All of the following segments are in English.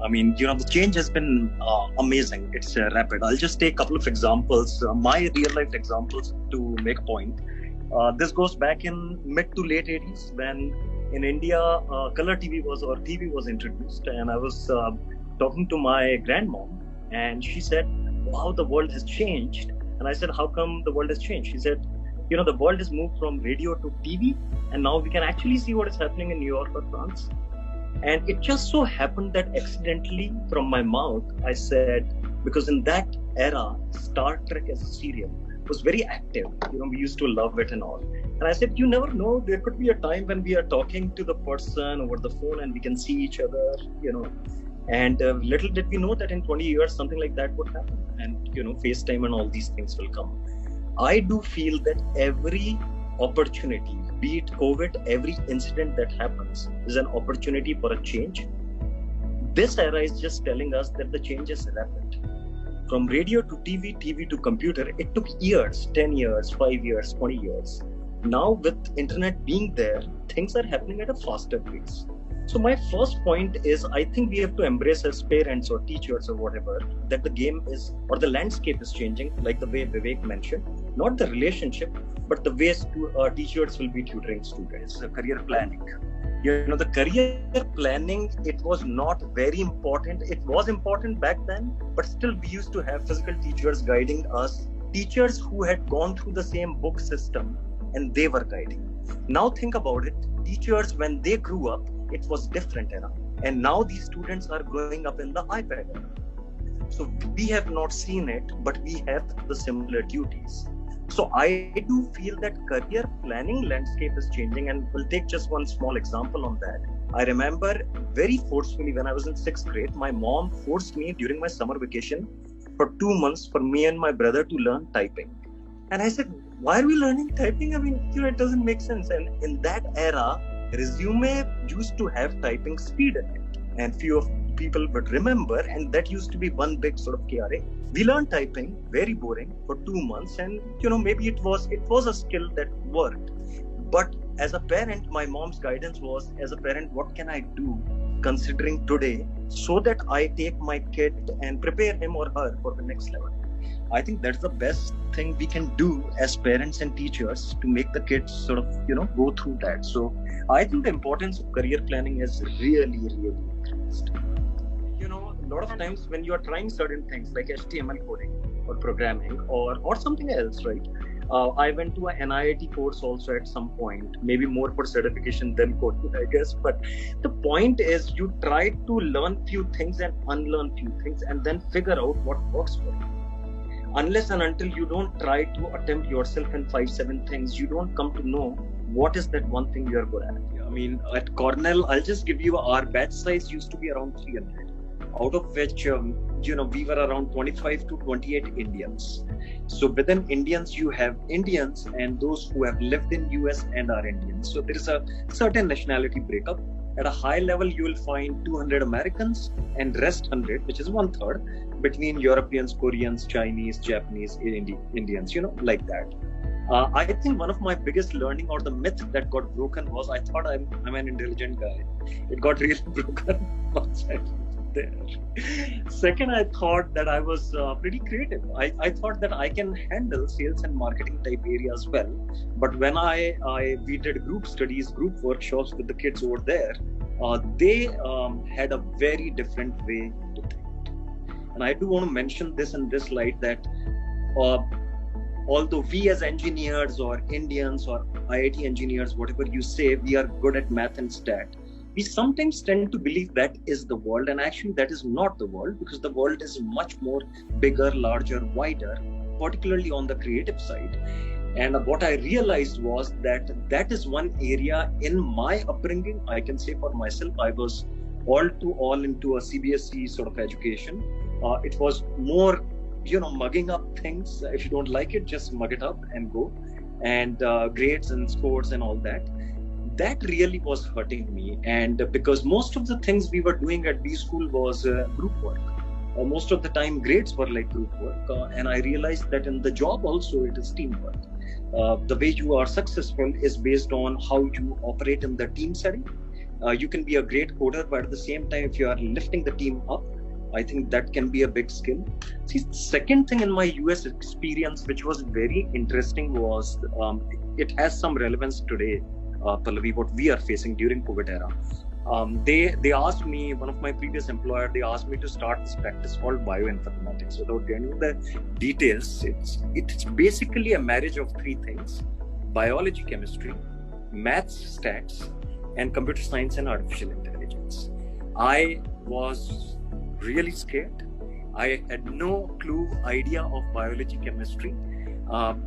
I mean, the change has been amazing. It's rapid. I'll just take a couple of examples, my real life examples to make a point. This goes back in mid to late 80s when in India, color TV was introduced, and I was talking to my grandmom, and she said, "Wow, the world has changed." And I said, "How come the world has changed?" She said, "The world has moved from radio to TV, and now we can actually see what is happening in New York or France." And it just so happened that accidentally from my mouth, I said, because in that era, Star Trek as a serial was very active. We used to love it and all. And I said, you never know, there could be a time when we are talking to the person over the phone and we can see each other, And little did we know that in 20 years, something like that would happen. And, FaceTime and all these things will come. I do feel that every opportunity, be it COVID, every incident that happens is an opportunity for a change. This era is just telling us that the change is rapid. From radio to TV, TV to computer, it took years, 10 years, 5 years, 20 years. Now with internet being there, things are happening at a faster pace. So my first point is, I think we have to embrace as parents or teachers or whatever, that the game is, or the landscape is changing, like the way Vivek mentioned, not the relationship, but the ways teachers will be tutoring students, career planning. The career planning, it was not very important. It was important back then, but still we used to have physical teachers guiding us, teachers who had gone through the same book system and they were guiding. Now think about it, teachers, when they grew up, it was different era. And now these students are growing up in the iPad era. So we have not seen it, but we have the similar duties. So I do feel that career planning landscape is changing, and we'll take just one small example on that. I remember very forcefully when I was in 6th grade, my mom forced me during my summer vacation for 2 months for me and my brother to learn typing. And I said, why are we learning typing? I mean, it doesn't make sense. And in that era, resume used to have typing speed in it. And few of people would remember, and that used to be one big sort of KRA. We learned typing, very boring, for 2 months, and maybe it was a skill that worked. But as a parent, my mom's guidance was, as a parent, what can I do considering today so that I take my kid and prepare him or her for the next level? I think that's the best thing we can do as parents and teachers to make the kids sort of, go through that. So I think the importance of career planning is really, really increased. A lot of times when you are trying certain things like HTML coding or programming or something else, right? I went to an NIIT course also at some point, maybe more for certification than coding, I guess. But the point is, you try to learn few things and unlearn few things and then figure out what works for you. Unless and until you don't try to attempt yourself in 5-7 things, you don't come to know what is that one thing you're good at. I mean, at Cornell, I'll just give you, our batch size used to be around 300, out of which, we were around 25 to 28 Indians. So within Indians, you have Indians and those who have lived in US and are Indians. So there is a certain nationality breakup. At a high level, you will find 200 Americans and rest 100, which is 1/3, between Europeans, Koreans, Chinese, Japanese, Indians, like that. I think one of my biggest learning, or the myth that got broken, was I thought I'm an intelligent guy. It got really broken once I was there. Second, I thought that I was pretty creative. I thought that I can handle sales and marketing type areas well. But when we did group studies, group workshops with the kids over there, they had a very different way to think. And I do want to mention this in this light that although we as engineers or Indians or IIT engineers, whatever you say, we are good at math and stat, we sometimes tend to believe that is the world, and actually that is not the world, because the world is much more bigger, larger, wider, particularly on the creative side. And what I realized was that is one area in my upbringing. I can say for myself, I was all into a CBSE sort of education. It was more, mugging up things. If you don't like it, just mug it up and go. And grades and scores and all that. That really was hurting me. And because most of the things we were doing at B school was group work. Most of the time grades were like group work. And I realized that in the job also it is teamwork. The way you are successful is based on how you operate in the team setting. You can be a great coder, but at the same time, if you are lifting the team up, I think that can be a big skill. See, second thing in my US experience, which was very interesting, was it has some relevance today, Pallavi, what we are facing during COVID era. They asked me, one of my previous employer, they asked me to start this practice called bioinformatics. Without getting into the details, it's basically a marriage of three things: biology, chemistry, maths, stats, and computer science and artificial intelligence. I was really scared. I had no idea of biology, chemistry,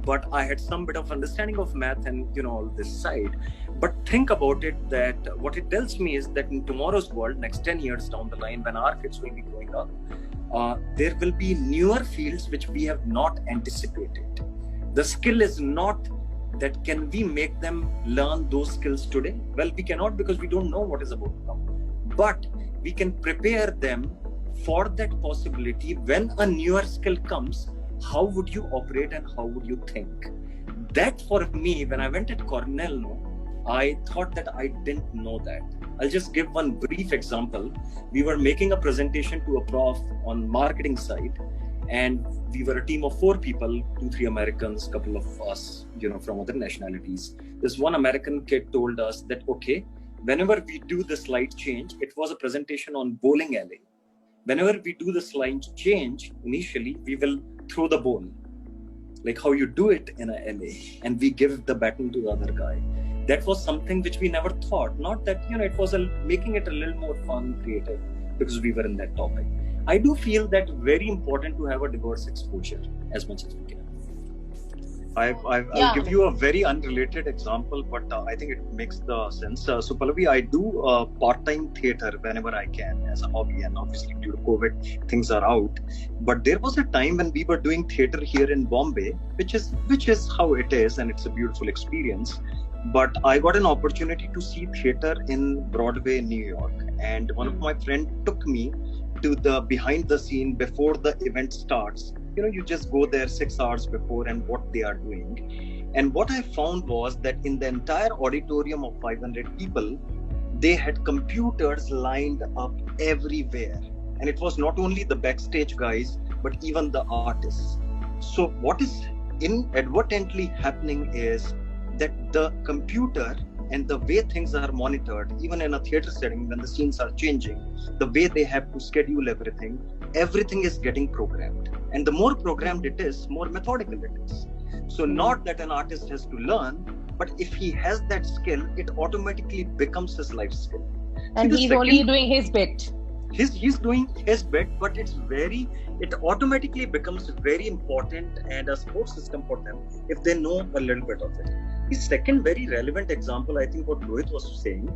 but I had some bit of understanding of math and all this side. But think about it, that what it tells me is that in tomorrow's world, next 10 years down the line, when our kids will be growing up, there will be newer fields which we have not anticipated. The skill is not that can we make them learn those skills today? Well, we cannot, because we don't know what is about to come. But we can prepare them for that possibility. When a newer skill comes, how would you operate and how would you think? That for me, when I went at Cornell, I thought that I didn't know that. I'll just give one brief example. We were making a presentation to a prof on marketing side, and we were a team of 4 people, 2-3 Americans, couple of us, from other nationalities. This one American kid told us that, okay, whenever we do the slide change, it was a presentation on bowling alley. Whenever we do the slide change, initially, we will throw the ball, like how you do it in a LA, and we give the baton to the other guy. That was something which we never thought. Not that, it was making it a little more fun, creative, because we were in that topic. I do feel that very important to have a diverse exposure as much as we can. I'll give you a very unrelated example, but I think it makes the sense. So Pallavi, I do part-time theater whenever I can as a hobby, and obviously due to COVID, things are out. But there was a time when we were doing theater here in Bombay, which is how it is, and it's a beautiful experience. But I got an opportunity to see theater in Broadway, New York, and one of my friends took me to the behind the scene before the event starts. You just go there 6 hours before and what they are doing. And what I found was that in the entire auditorium of 500 people, they had computers lined up everywhere. And it was not only the backstage guys, but even the artists. So what is inadvertently happening is that the computer and the way things are monitored, even in a theater setting, when the scenes are changing, the way they have to schedule everything is getting programmed. And the more programmed it is, more methodical it is. So not that an artist has to learn, but if he has that skill, it automatically becomes his life skill. And he's only doing his bit. He's doing his bit, but it automatically becomes very important and a support system for them if they know a little bit of it. The second very relevant example, I think what Rohit was saying,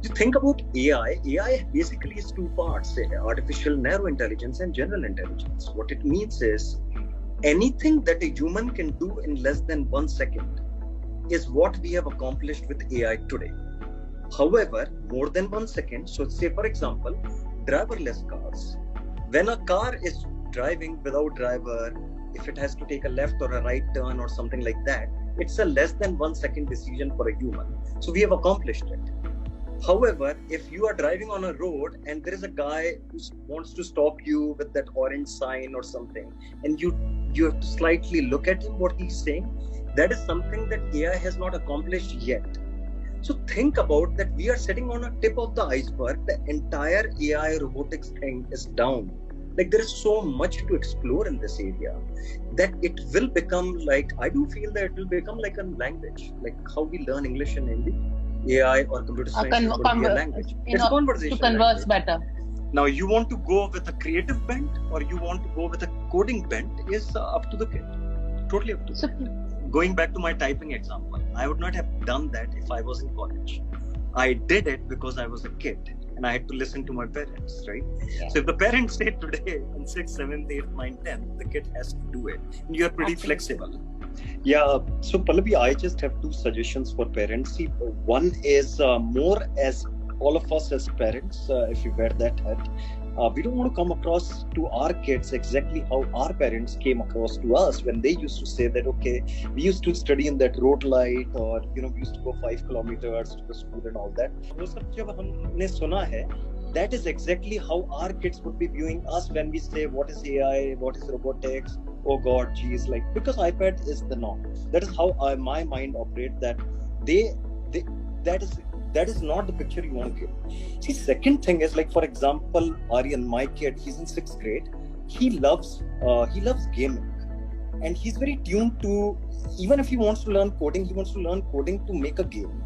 you think about AI. AI basically is 2 parts, artificial narrow intelligence and general intelligence. What it means is anything that a human can do in less than 1 second is what we have accomplished with AI today. However, more than 1 second, so say for example, driverless cars. When a car is driving without driver, if it has to take a left or a right turn or something like that, it's a less than 1 second decision for a human. So we have accomplished it. However, if you are driving on a road and there is a guy who wants to stop you with that orange sign or something, and you have to slightly look at him, what he's saying, that is something that AI has not accomplished yet. So think about that, we are sitting on a tip of the iceberg. The entire AI robotics thing is down. Like there is so much to explore in this area that it will become like, I do feel that it will become like a language, like how we learn English and Hindi. AI or computer science is going to be a language. It's conversation. To converse better. Now, you want to go with a creative bent or you want to go with a coding bent is up to the kid. Totally up to the kid. Going back to my typing example, I would not have done that if I was in college. I did it because I was a kid and I had to listen to my parents, right? Yeah. So if the parents say today in 6th, 7th, 8th, 9th, 10th, the kid has to do it. And you are pretty flexible. Yeah, so Pallavi, I just have 2 suggestions for parents. See, one is more as all of us as parents, if you wear that hat, We don't want to come across to our kids exactly how our parents came across to us when they used to say that, okay, we used to study in that road light, or we used to go 5 kilometers to the school and all that. वो सब जब हमने सुना है, that is exactly how our kids would be viewing us when we say what is AI, what is robotics. Oh God, geez, like, because iPad is the norm. That is how my mind operates. That that is not the picture you want to give. See, second thing is, like, for example, Aryan, my kid, he's in 6th grade. He loves gaming, and he's very tuned to. Even if he wants to learn coding, he wants to learn coding to make a game.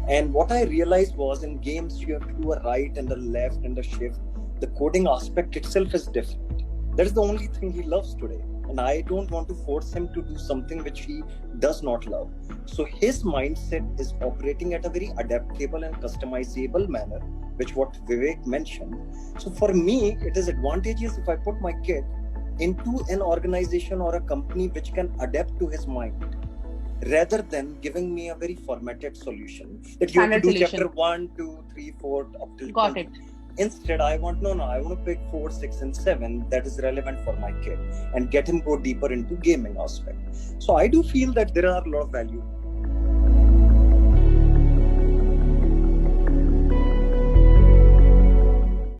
And what I realized was, in games you have to do a right and a left and a shift. The coding aspect itself is different. That is the only thing he loves today. And I don't want to force him to do something which he does not love. So his mindset is operating at a very adaptable and customizable manner, which what Vivek mentioned. So for me, it is advantageous if I put my kid into an organization or a company which can adapt to his mind, rather than giving me a very formatted solution that you have to do chapter 1, 2, 3, 4 up till 12. Got it. Instead, I want to pick 4, 6, and 7 that is relevant for my kid and get him go deeper into gaming aspect. So I do feel that there are a lot of value